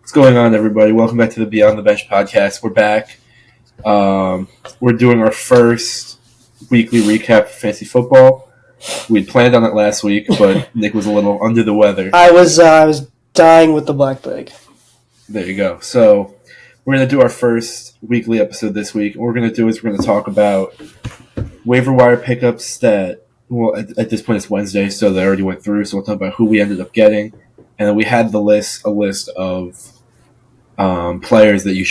What's going on, everybody? Welcome back to the Beyond the Bench podcast. We're back. We're doing our first weekly recap for fantasy football. We'd planned on it last week, but Nick was a little under the weather. I was dying with the black plague. There you go. So we're going to do our first weekly episode this week. What we're going to do is we're going to talk about waiver wire pickups that, well, at this point it's Wednesday, so they already went through. So we'll talk about who we ended up getting. And then we had a list of players that you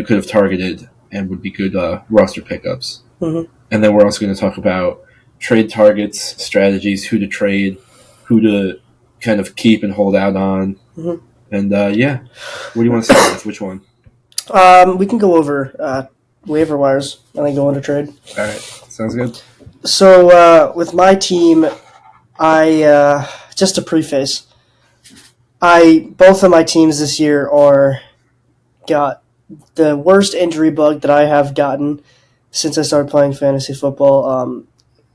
could have targeted and would be good roster pickups. Mm-hmm. And then we're also going to talk about trade targets, strategies, who to trade, who to kind of keep and hold out on. Mm-hmm. And what do you want to start with? Which one? We can go over waiver wires and then go into trade. All right, sounds good. So with my team, I just to preface, both of my teams this year got the worst injury bug that I have gotten since I started playing fantasy football.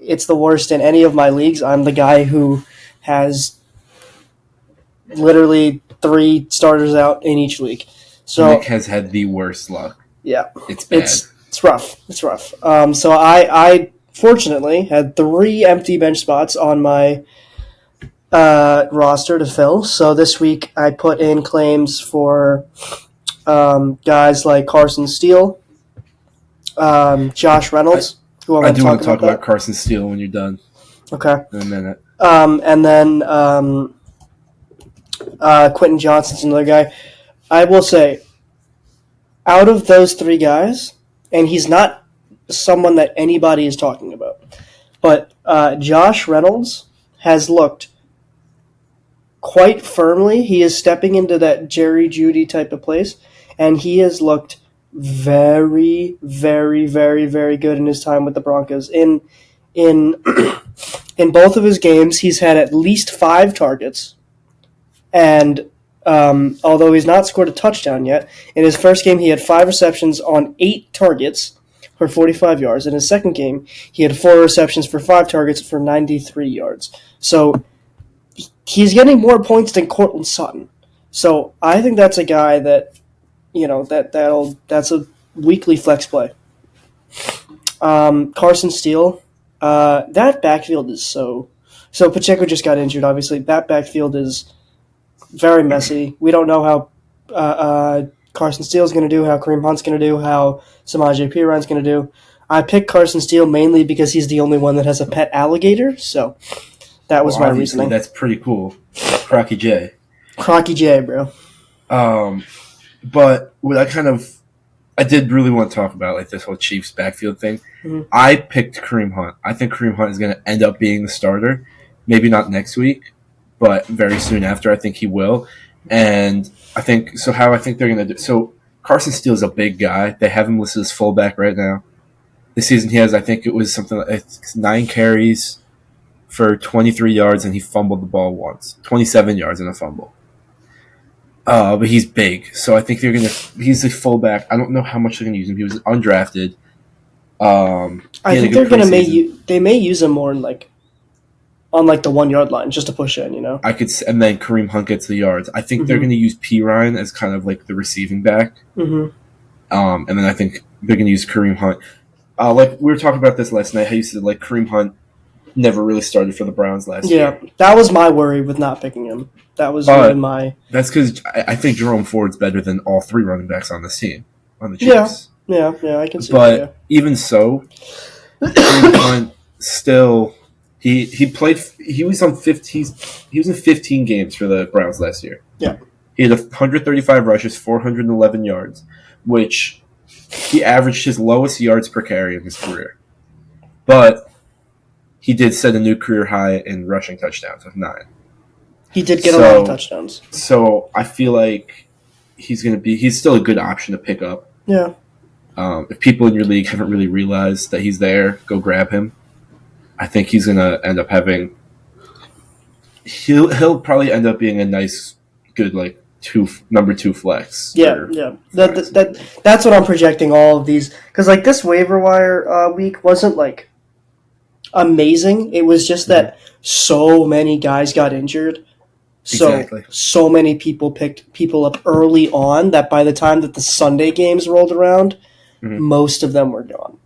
It's the worst in any of my leagues. I'm the guy who has literally 3 starters out in each league. So Nick has had the worst luck. Yeah, it's bad. It's rough. It's rough. So I fortunately had 3 empty bench spots on my roster to fill. So this week I put in claims for guys like Carson Steele, Josh Reynolds. I do want to talk about Carson Steele when you're done. Okay. In a minute. And then Quentin Johnson's another guy. I will say, out of those 3 guys, and he's not someone that anybody is talking about, but Josh Reynolds has looked quite firmly. He is stepping into that Jerry Jeudy type of place, and he has looked very, very, very, very good in his time with the Broncos. In both of his games, he's had at least 5 targets, and although he's not scored a touchdown yet, in his first game he had 5 receptions on 8 targets for 45 yards. In his second game, he had 4 receptions for 5 targets for 93 yards. So he's getting more points than Courtland Sutton. So I think that's a guy that, that's a weekly flex play. Carson Steele, that backfield is so Pacheco just got injured, obviously. That backfield is very messy. We don't know how Carson Steele's going to do, how Kareem Hunt's going to do, how Samaje Perine going to do. I picked Carson Steele mainly because he's the only one that has a pet alligator, so that was my reasoning. That's pretty cool. Crocky J. Crocky J, bro. But what I did really want to talk about, like, this whole Chiefs backfield thing. Mm-hmm. I picked Kareem Hunt. I think Kareem Hunt is going to end up being the starter. Maybe not next week, but very soon after, I think he will. And how I think they're going to do. So Carson Steele is a big guy. They have him listed as fullback right now. This season he has, I think it was something like 9 carries for 23 yards, and he fumbled the ball once. 27 yards and a fumble. But he's big, so I think he's a fullback. I don't know how much they're going to use him. He was undrafted. I think they're going to they may use him more on the 1 yard line just to push in, and then Kareem Hunt gets the yards. I think they're going to use Perine as kind of like the receiving back. Mm-hmm. And then I think they're going to use Kareem Hunt. Like we were talking about this last night, how you said like Kareem Hunt never really started for the Browns last year. Yeah, that was my worry with not picking him. That was really my... That's because I think Jerome Ford's better than all 3 running backs on this team, on the Chiefs. Yeah, I can see but that. But even so, Kareem Hunt still... He was in 15 games for the Browns last year. Yeah. He had 135 rushes, 411 yards, which he averaged his lowest yards per carry in his career. But he did set a new career high in rushing touchdowns with 9. He did get a lot of touchdowns. So I feel like he's still a good option to pick up. Yeah. If people in your league haven't really realized that he's there, go grab him. I think he's going to end up having... He'll probably end up being a nice, good, like, number 2 flex. Yeah. That's what I'm projecting all of these. Because, like, this waiver wire week wasn't, like, amazing. It was just that so many guys got injured Exactly. So many people picked people up early on that by the time that the Sunday games rolled around, most of them were gone.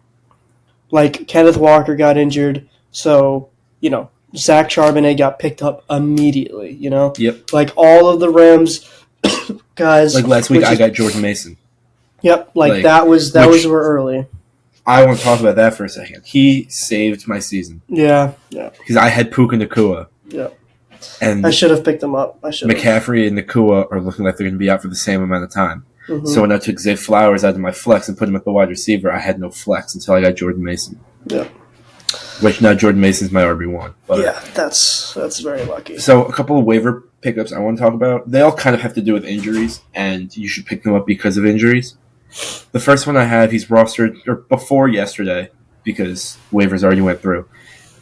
Like Kenneth Walker got injured, so Zach Charbonnet got picked up immediately. Yep. Like all of the Rams guys. Like last week, I got Jordan Mason. Yep, like that was were early. I want to talk about that for a second. He saved my season. Yeah. Because I had Puka Nacua. Yeah. And I should have picked them up. McCaffrey and Nacua are looking like they're going to be out for the same amount of time. Mm-hmm. So when I took Zay Flowers out of my flex and put him at the wide receiver, I had no flex until I got Jordan Mason. Yeah. Which now Jordan Mason's my RB1. But yeah, that's very lucky. So a couple of waiver pickups I want to talk about. They all kind of have to do with injuries, and you should pick them up because of injuries. The first one I have, he's rostered before yesterday because waivers already went through.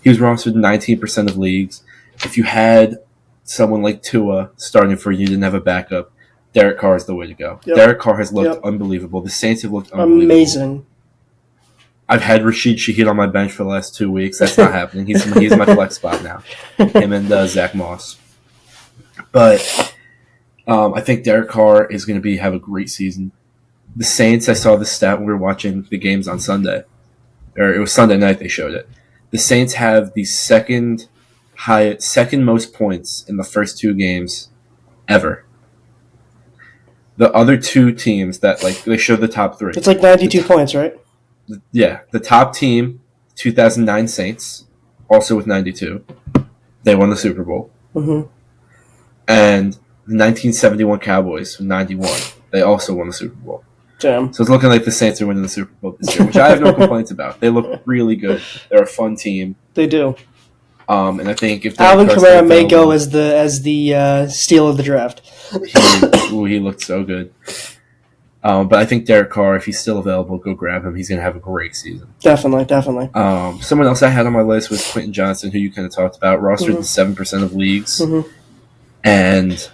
He was rostered in 19% of leagues. If you had someone like Tua starting for you, didn't have a backup, Derek Carr is the way to go. Yep. Derek Carr has looked unbelievable. The Saints have looked unbelievable. Amazing. I've had Rashid Shaheed on my bench for the last 2 weeks. That's not happening. He's my flex spot now. Him and Zach Moss. But I think Derek Carr is going to have a great season. The Saints, I saw this stat when we were watching the games on Sunday. Or it was Sunday night they showed it. The Saints have the second most points in the first 2 games ever. The other 2 teams that they showed the top 3. It's like 92 points, right? Yeah, the top team, 2009 Saints, also with 92. They won the Super Bowl. Mm-hmm. And the 1971 Cowboys with 91. They also won the Super Bowl. Damn. So it's looking like the Saints are winning the Super Bowl this year, which I have no complaints about. They look really good. They're a fun team. They do. And I think if Alvin Kamara may go as the steal of the draft. He looked so good. But I think Derek Carr, if he's still available, go grab him. He's going to have a great season. Definitely. Someone else I had on my list was Quentin Johnson, who you kind of talked about, rostered in 7% of leagues. Mm-hmm. And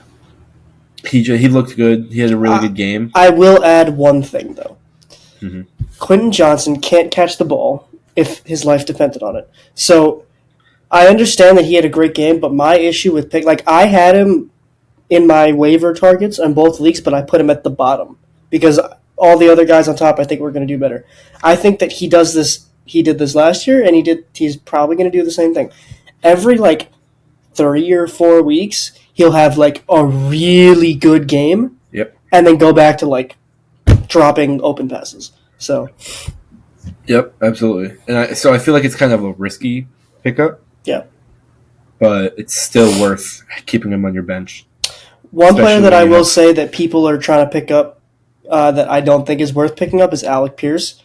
he looked good. He had a really good game. I will add one thing, though. Mm-hmm. Quentin Johnson can't catch the ball if his life depended on it. So I understand that he had a great game, but my issue with I had him in my waiver targets on both leagues, but I put him at the bottom because all the other guys on top I think were going to do better. I think that he does this. He did this last year, and he's probably going to do the same thing. Every 3 or 4 weeks, he'll have a really good game. Yep. And then go back to dropping open passes. So. Yep, absolutely. And so I feel like it's kind of a risky pickup. Yeah. But it's still worth keeping him on your bench. One player that I will say that people are trying to pick up that I don't think is worth picking up is Alec Pierce.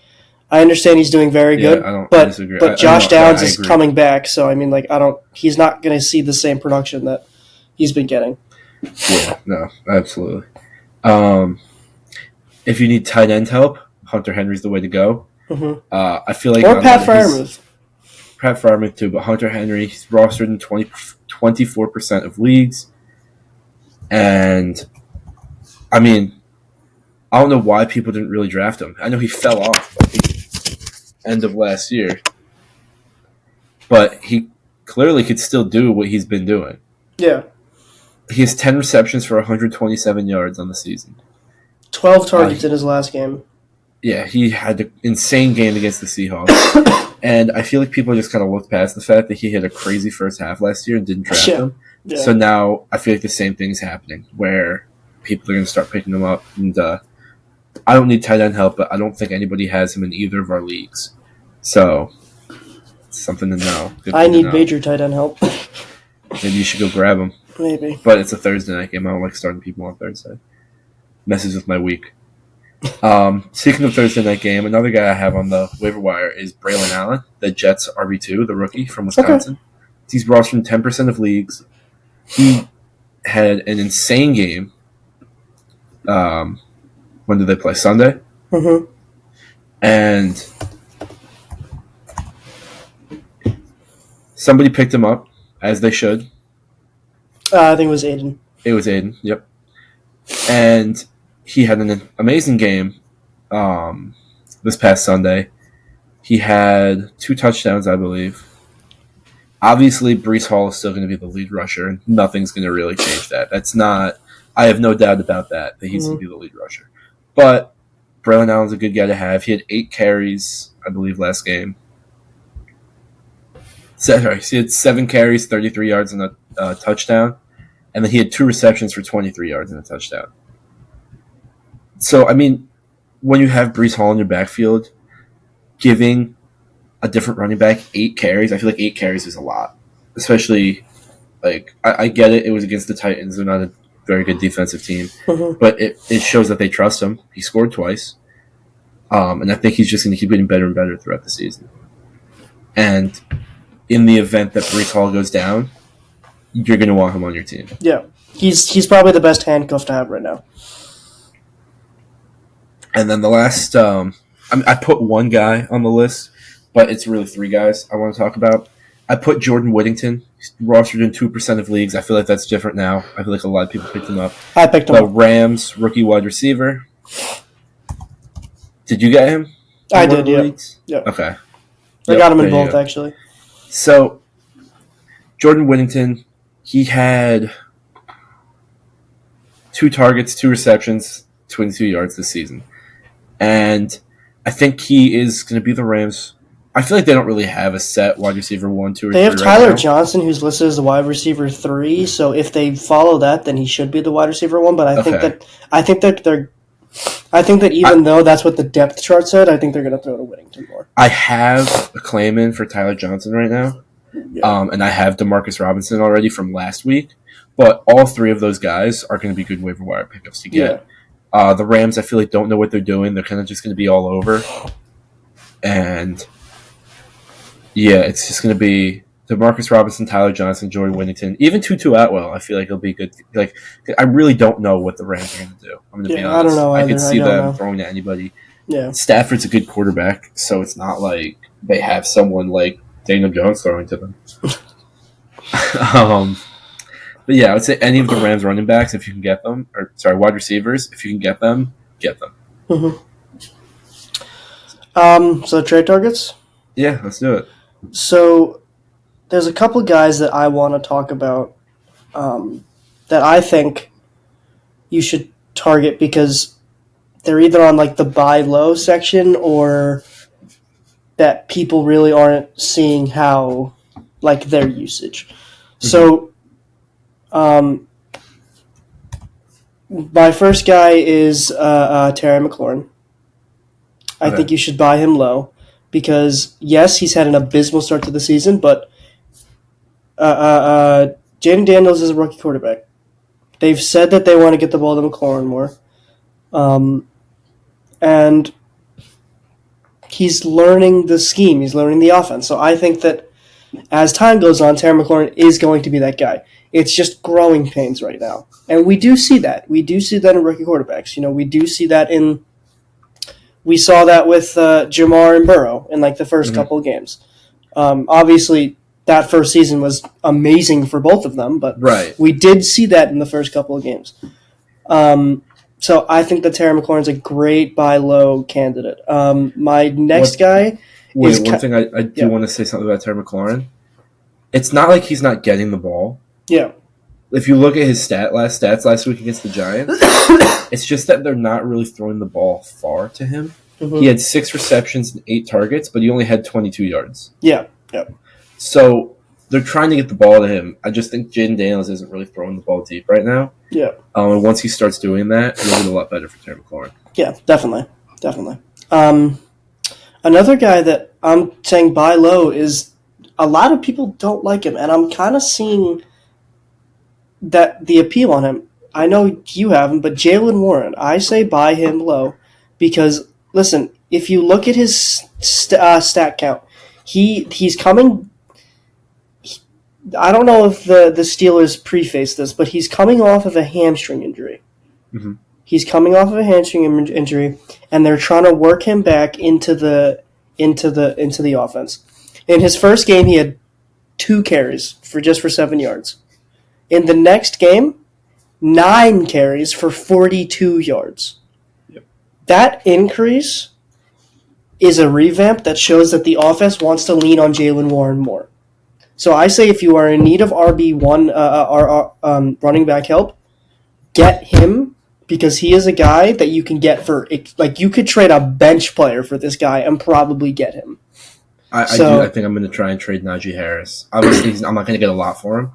I understand he's doing very good, I disagree. But Josh Downs is coming back, so I mean, he's not going to see the same production that he's been getting. Yeah, no, absolutely. If you need tight end help, Hunter Henry's the way to go. Mm-hmm. I feel like or Pat Freiermuth. Pat Freiermuth too, but Hunter Henry, he's rostered in 24% of leagues. And, I mean, I don't know why people didn't really draft him. I know he fell off at the end of last year. But he clearly could still do what he's been doing. Yeah. He has 10 receptions for 127 yards on the season. 12 targets in his last game. Yeah, he had an insane game against the Seahawks. And I feel like people just kind of looked past the fact that he had a crazy first half last year and didn't draft him. Yeah. So now I feel like the same thing is happening where people are going to start picking him up. And I don't need tight end help, but I don't think anybody has him in either of our leagues. So it's something to know. I need major tight end help. Maybe you should go grab him. Maybe. But it's a Thursday night game. I don't like starting people on Thursday. Messes with my week. Speaking of Thursday night game, another guy I have on the waiver wire is Braylon Allen, the Jets RB2, the rookie from Wisconsin. Okay. He's rostered in 10% of leagues. He had an insane game. When did they play? Sunday? Mm-hmm. And somebody picked him up, as they should. I think it was Aiden. It was Aiden, yep. And he had an amazing game this past Sunday. He had 2 touchdowns, I believe. Obviously, Brees Hall is still going to be the lead rusher, and nothing's going to really change that. That's not. I have no doubt about that he's going to be the lead rusher. But Braylon Allen's a good guy to have. He had 8 carries, I believe, last game. Sorry, he had 7 carries, 33 yards, and a touchdown. And then he had 2 receptions for 23 yards and a touchdown. So, I mean, when you have Brees Hall in your backfield, giving a different running back 8 carries, I feel like 8 carries is a lot. Especially, like, I get it. It was against the Titans. They're not a very good defensive team. But it shows that they trust him. He scored twice. And I think he's just going to keep getting better and better throughout the season. And in the event that Brees Hall goes down, you're going to want him on your team. Yeah. He's probably the best handcuff to have right now. And then the last, I put one guy on the list, but it's really 3 guys I want to talk about. I put Jordan Whittington. He's rostered in 2% of leagues. I feel like that's different now. I feel like a lot of people picked him up. I picked him up. The Rams rookie wide receiver. Did you get him? I did, yeah. Yep. Okay. I got him in both, actually. So, Jordan Whittington, he had 2 targets, 2 receptions, 22 yards this season. And I think he is going to be the Rams. I feel like they don't really have a set wide receiver 1, 2, or 3. They have Tyler Johnson, who's listed as the wide receiver 3. So if they follow that, then he should be the wide receiver 1. But I think that even though that's what the depth chart said, I think they're going to throw to Whittington more. I have a claim in for Tyler Johnson right now. Yeah. And I have Demarcus Robinson already from last week. But all 3 of those guys are going to be good waiver wire pickups to get. Yeah. The Rams, I feel like, don't know what they're doing. They're kind of just going to be all over. And, yeah, it's just going to be Demarcus Robinson, Tyler Johnson, Jordan Whittington, even Tutu Atwell. I feel like it'll be good. Like, I really don't know what the Rams are going to do. I'm going to be honest. I don't know either. I could see them throwing to anybody. Yeah. Stafford's a good quarterback, so it's not like they have someone like Daniel Jones throwing to them. But yeah, I would say any of the Rams running backs, if you can get them, wide receivers, if you can get them, get them. So trade targets? Yeah, let's do it. So there's a couple guys that I want to talk about that I think you should target because they're either on like the buy low section or that people really aren't seeing how like their usage. So my first guy is Terry McLaurin. I think you should buy him low because, yes, he's had an abysmal start to the season, but Jaden Daniels is a rookie quarterback. They've said that they want to get the ball to McLaurin more. And he's learning the scheme. He's learning the offense. So I think that as time goes on, Terry McLaurin is going to be that guy. It's just growing pains right now. And we do see that. We do see that in rookie quarterbacks. We do see that we saw that with Jamar and Burrow in like the first couple of games. Obviously, that first season was amazing for both of them, but we did see that in the first couple of games. So I think that Terry McLaurin's a great buy low candidate. My next guy is... One thing I do want to say something about Terry McLaurin. It's not like he's not getting the ball. Yeah. If you look at his stats last week against the Giants, it's just that they're not really throwing the ball far to him. He had 6 receptions and 8 targets, but he only had 22 yards. Yeah. So they're trying to get the ball to him. I just think Jaden Daniels isn't really throwing the ball deep right now. Yeah. And once he starts doing that, it'll get a lot better for Terry McLaurin. Yeah, definitely. Another guy that I'm saying buy low is a lot of people don't like him, and I'm kind of seeing that the appeal on him. I know you have him, but Jaylen Warren, I say buy him low because, listen, if you look at his stat count, he's coming... I don't know if the Steelers prefaced this, but he's coming off of a hamstring injury. He's coming off of a hamstring injury, and they're trying to work him back into the offense. In his first game, he had 2 carries for 7 yards. In the next game, 9 carries for 42 yards. Yep. That increase is a revamp that shows that the offense wants to lean on Jaylen Warren more. So I say if you are in need of RB1 running back help, get him because he is a guy that you can get for like you could trade a bench player for this guy and probably get him. I do. I think I'm going to try and trade Najee Harris. Obviously, I'm not going to get a lot for him.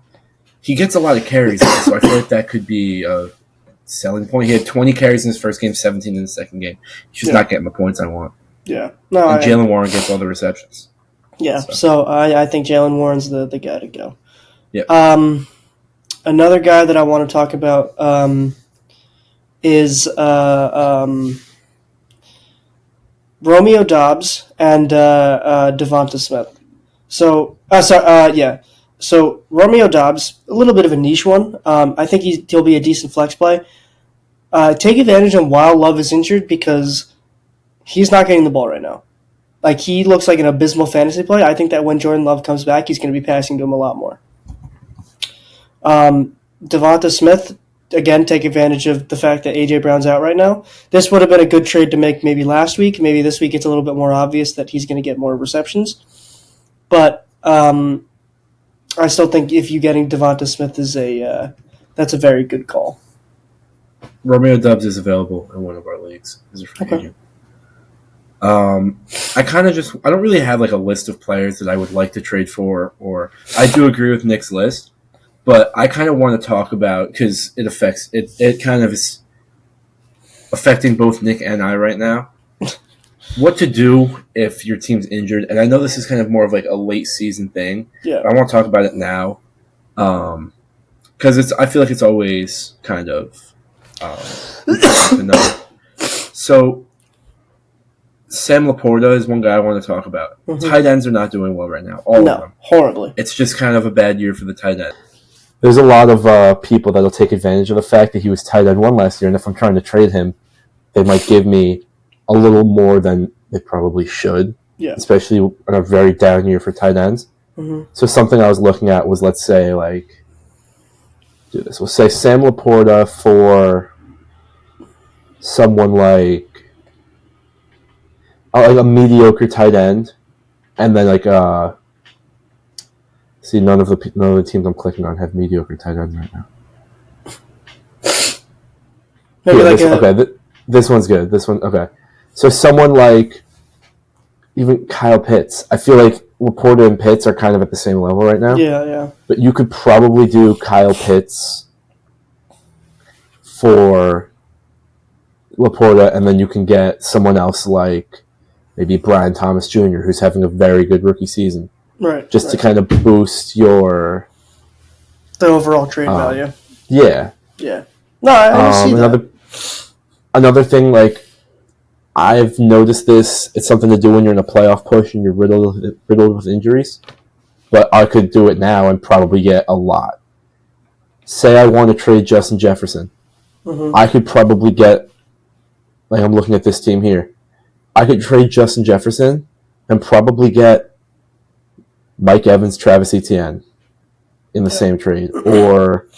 He gets a lot of carries, so I feel like that could be a selling point. He had 20 carries in his first game, 17 in the second game. He's just not getting the points I want. Yeah. No. And Jalen Warren gets all the receptions. Yeah. So I think Jalen Warren's the guy to go. Yeah. Another guy that I want to talk about is Romeo Doubs and Devonta Smith. So Romeo Doubs, a little bit of a niche one. I think he'll be a decent flex play. Take advantage of while Love is injured because he's not getting the ball right now. Like, he looks like an abysmal fantasy play. I think that when Jordan Love comes back, he's going to be passing to him a lot more. Devonta Smith, again, take advantage of the fact that A.J. Brown's out right now. This would have been a good trade to make maybe last week. Maybe this week it's a little bit more obvious that he's going to get more receptions. But I still think if you getting Devonta Smith that's a very good call. Romeo Doubs is available in one of our leagues as a free agent. I don't really have like a list of players that I would like to trade for, or I do agree with Nick's list, but I kind of want to talk about because it kind of is affecting both Nick and I right now. What to do if your team's injured, and I know this is kind of more of like a late season thing. Yeah, but I want to talk about it now, because I feel like it's always kind of to know. So Sam Laporta is one guy I want to talk about. Mm-hmm. Tight ends are not doing well right now. All of them. Horribly. It's just kind of a bad year for the tight end. There's a lot of people that'll take advantage of the fact that he was tight end 1 last year, and if I'm trying to trade him, they might give me a little more than they probably should, especially in a very down year for tight ends. Mm-hmm. So something I was looking at was, let's say, we'll say Sam Laporta for someone like a mediocre tight end, and then none of the teams I'm clicking on have mediocre tight ends right now. Maybe this one's good. This one, okay. So someone like even Kyle Pitts. I feel like Laporta and Pitts are kind of at the same level right now. Yeah. But you could probably do Kyle Pitts for Laporta, and then you can get someone else like maybe Brian Thomas Jr., who's having a very good rookie season. Right. Just to kind of boost the overall trade value. Yeah. Yeah. No, I see that. Another thing, I've noticed this, it's something to do when you're in a playoff push and you're riddled with injuries, but I could do it now and probably get a lot. Say I want to trade Justin Jefferson. Mm-hmm. I could probably get, I'm looking at this team here, I could trade Justin Jefferson and probably get Mike Evans, Travis Etienne in the same trade, or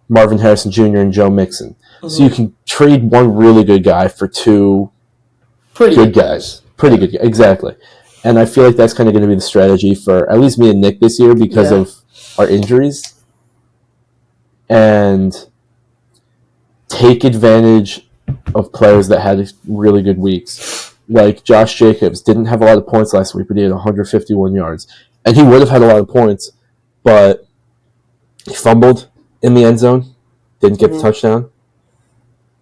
Marvin Harrison Jr. and Joe Mixon. Mm-hmm. So you can trade one really good guy for two pretty good guys. Pretty good guys, exactly. And I feel like that's kind of going to be the strategy for at least me and Nick this year because of our injuries. And take advantage of players that had really good weeks. Like Josh Jacobs didn't have a lot of points last week, but he had 151 yards. And he would have had a lot of points, but he fumbled in the end zone, didn't get the touchdown,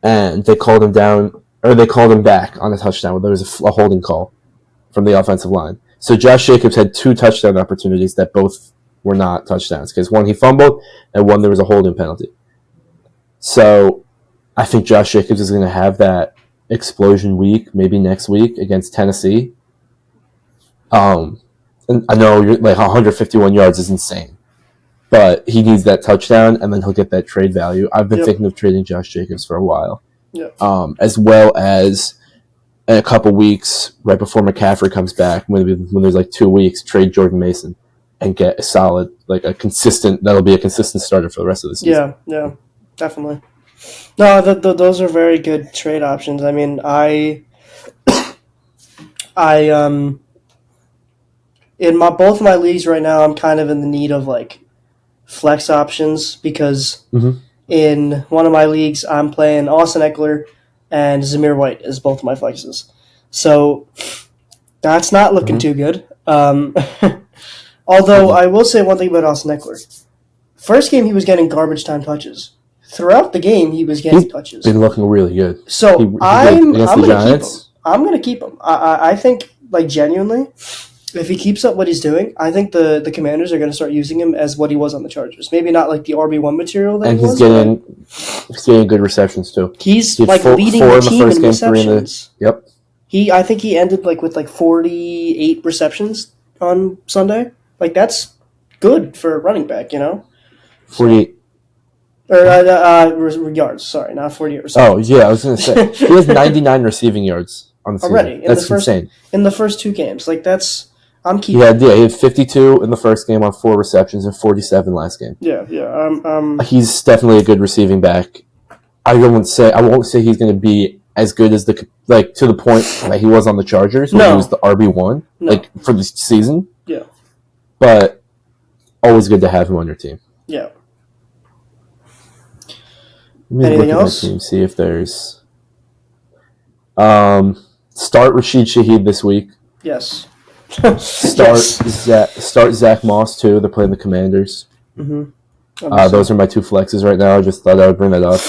and they called him down, or they called him back on a touchdown where there was a holding call from the offensive line. So Josh Jacobs had 2 touchdown opportunities that both were not touchdowns, because one he fumbled, and one there was a holding penalty. So I think Josh Jacobs is going to have that explosion week, maybe next week against Tennessee. And I know 151 yards is insane, but he needs that touchdown, and then he'll get that trade value. I've been thinking of trading Josh Jacobs for a while, as well as in a couple weeks right before McCaffrey comes back, when there's 2 weeks, trade Jordan Mason and get a solid, that'll be a consistent starter for the rest of the season. Yeah, definitely. No, those are very good trade options. I mean, in both my leagues right now, I'm kind of in the need of like flex options because in one of my leagues, I'm playing Austin Eckler and Zamir White as both of my flexes. So that's not looking too good. Although I will say one thing about Austin Eckler. First game, he was getting garbage time touches. Throughout the game, he was getting touches. Been looking really good. So I'm going to keep him. I'm going to keep him. I think, like, genuinely, if he keeps up what he's doing, I think the Commanders are going to start using him as what he was on the Chargers. Maybe not like the RB1 material that and he was. He's getting good receptions too. He's like leading the team in receptions. Yep. I think he ended like with like 48 receptions on Sunday. Like that's good for a running back, 48. Or yards. Sorry, not 48 receptions. Oh yeah, I was going to say he has 99 receiving yards on the season. Already. That's insane. In the first two games, like that's. I'm keeping. Yeah, he had 52 in the first game on 4 receptions and 47 last game. Yeah. He's definitely a good receiving back. I won't say he's going to be as good as to the point that he was on the Chargers when he was the RB1 for the season. Yeah. But always good to have him on your team. Yeah. Anything else? Team, see if there's start Rashid Shaheed this week. Yes. Start Zach Moss too. They're playing the Commanders. Those are my 2 flexes right now. I just thought I would bring that up,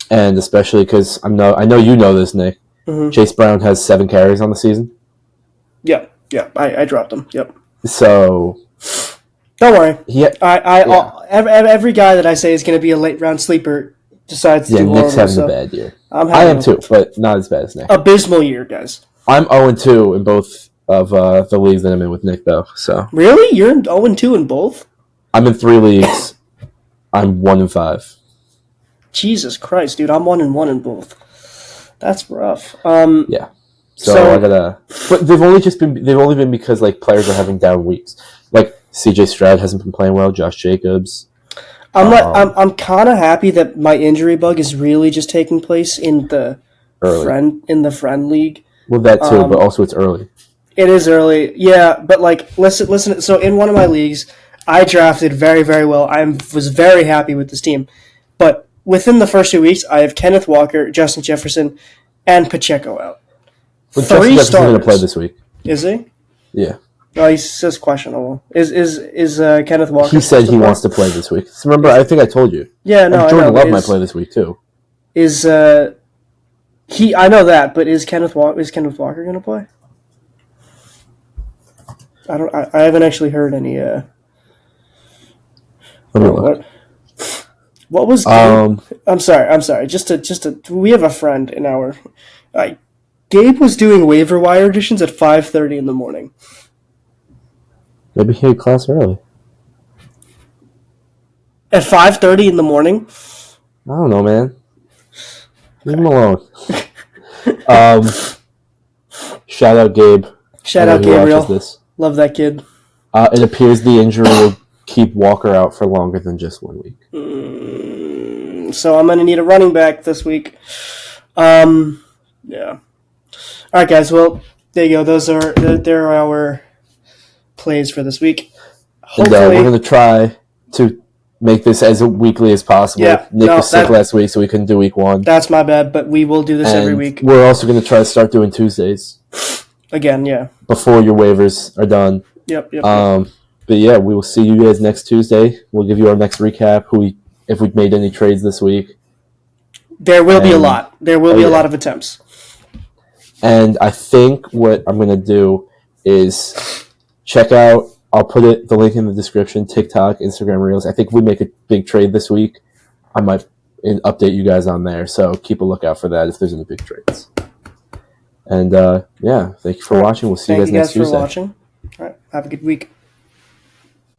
and especially because I know you know this, Nick. Chase Brown has 7 carries on the season. Yeah. I dropped him. Yep. So don't worry. Yeah. Every guy that I say is going to be a late round sleeper decides to do Nick's horrible. having a bad year. I am too, but not as bad as Nick. Abysmal year, guys. I'm 0-2 in both of the leagues that I'm in with Nick, though. So really, you're 0-2 in both? I'm in 3 leagues. I'm 1-5. Jesus Christ, dude! I'm 1-1 in both. That's rough. Yeah. So I gotta. But they've only been because like players are having down weeks. Like CJ Stroud hasn't been playing well. Josh Jacobs. I'm kind of happy that my injury bug is really just taking place in the friend league. Well, that too, but also it's early. It is early, yeah. But like, listen. So in one of my leagues, I drafted very, very well. I was very happy with this team, but within the first 2 weeks, I have Kenneth Walker, Justin Jefferson, and Pacheco out. But Justin Jefferson's going to play this week. Is he? Yeah. Oh, he says questionable. Is Kenneth Walker? He said he wants to play this week. So remember, I think I told you. Yeah, no, and Jordan Love might play this week too. I know that, but is Kenneth Walker going to play? I haven't actually heard any. Let me look. What was? I'm sorry. Just to. We have a friend in our. Gabe was doing waiver wire editions at 5:30 in the morning. Maybe he had class early. At 5:30 in the morning? I don't know, man. Leave him alone. Shout out Gabe. Shout out Gabriel. Love that kid. It appears the injury will keep Walker out for longer than just 1 week. So I'm going to need a running back this week. Yeah. All right, guys. Well, there you go. They're our plays for this week. Hopefully, and we're going to try to make this as weekly as possible. Yeah, Nick was sick last week, so we couldn't do week 1. That's my bad, but we will do this every week. We're also going to try to start doing Tuesdays. Again, yeah. Before your waivers are done. Yep. But yeah, we will see you guys next Tuesday. We'll give you our next recap, if we've made any trades this week. There will be a lot. There will be a lot of attempts. And I think what I'm going to do is check out, I'll put the link in the description, TikTok, Instagram Reels. I think if we make a big trade this week, I might update you guys on there. So keep a lookout for that if there's any big trades. And yeah, thank you for watching. We'll see you guys next Tuesday. Thank you guys for watching. All right, have a good week.